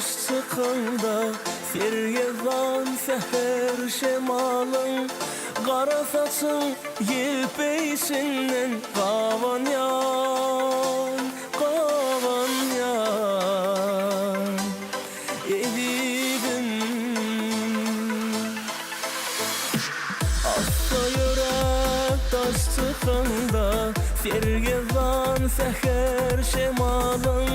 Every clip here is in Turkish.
taş çıkında Sergevan seher şemalın Qara saçın yelpeysinden Gabanýan, Gabanýan edidim Asta yürek taş çıkında Sergevan seher şemalın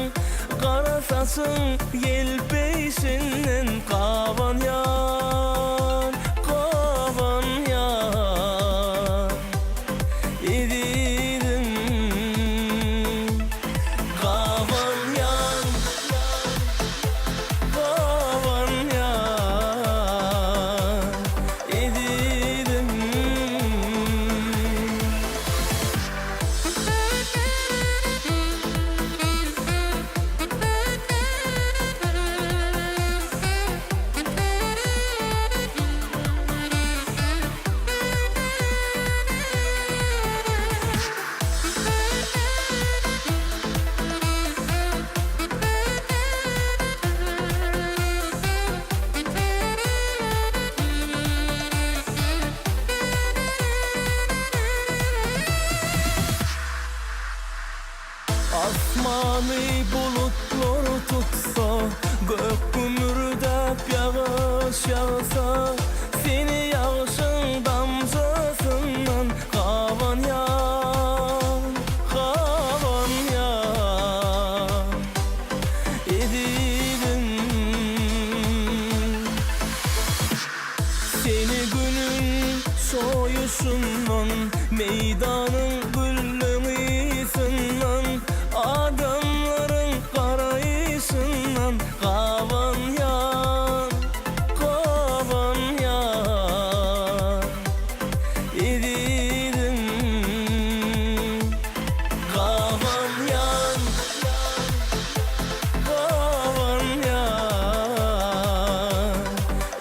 Qara saçın yelpeysinden Gabanýan, Gabanýan edidim Gabanýan, Gabanýan edidim Asmanı bulutlar tutsa Gök gümürdep yağış yağsa Seni yağışın damcasından Gabanýan, Gabanýan edidim Seni günün soyuşundan Meydanın güllümüsünden Adamların qarayışından Gabanýan, Gabanýan edidim Gabanýan, Gabanýan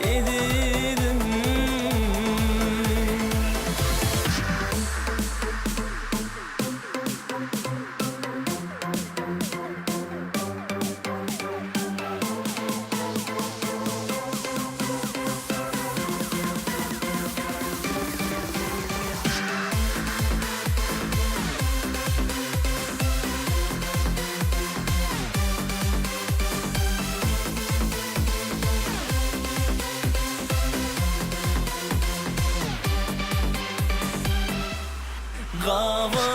edidim Gabanýan